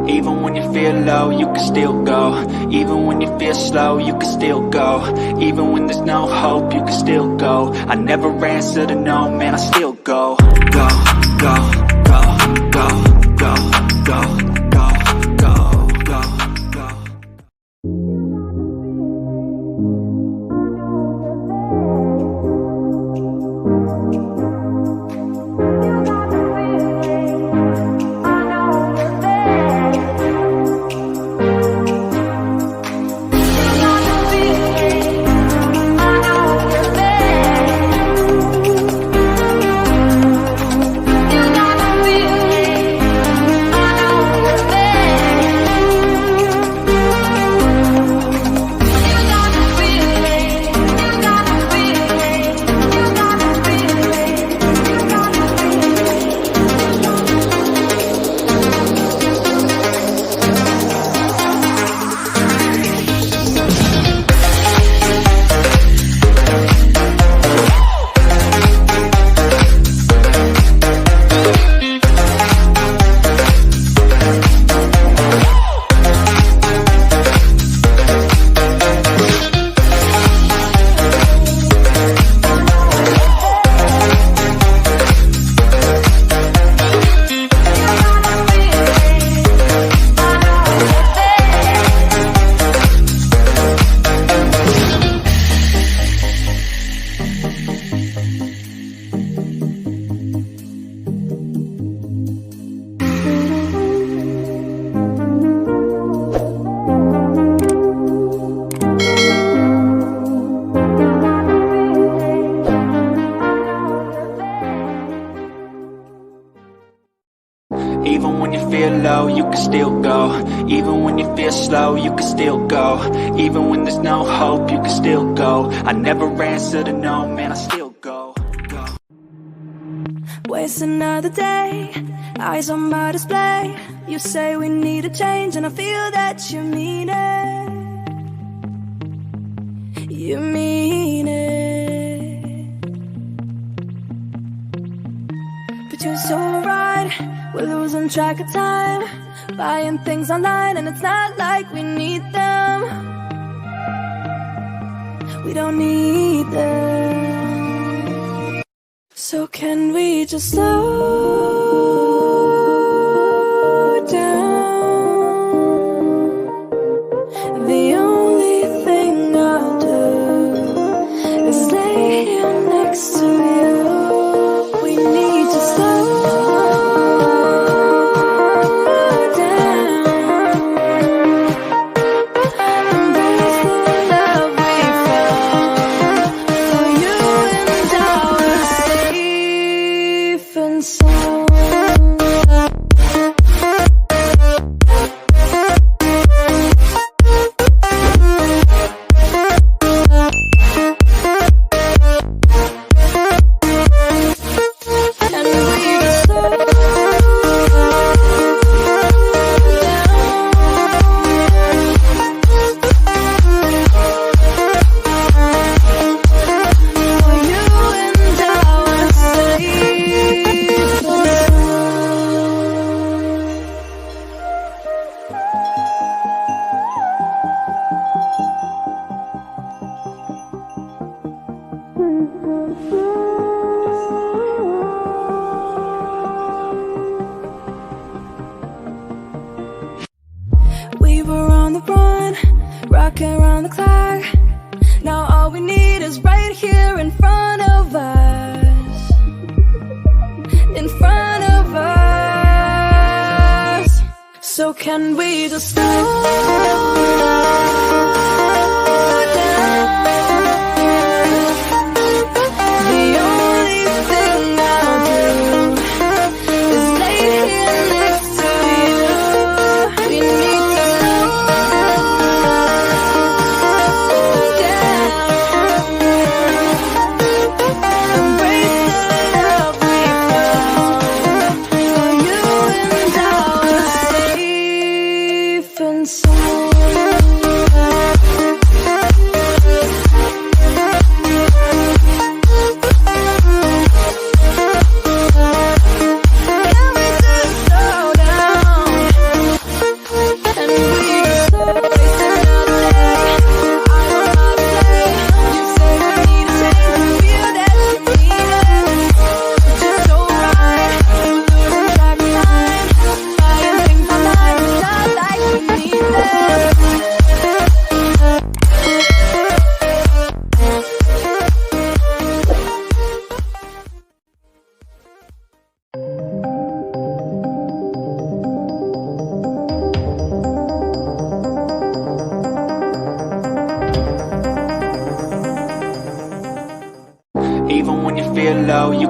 Even when you feel low, you can still go. Even when you feel slow, you can still go. Even when there's no hope, you can still go. I never answer to no, man, I still go. Go, go, go, go, go, go, go, go, go, go. Even when you feel low, you can still go. Even when you feel slow, you can still go. Even when there's no hope, you can still go. I never answer to no, man, I still go. Waste another day, eyes on my display. You say we need a change, and I feel that you mean it. You mean it. But you're so right, we're losing track of time, buying things online, and it's not like we need them. We don't need them. So can we just slow down? The only thing I'll do is lay here next to you. We need to slow We were on the run, rocking around the clock. Now all we need is right here in front of us. In front of us. So can we just slow down? The only thing I'll do is lay here next to you. We need so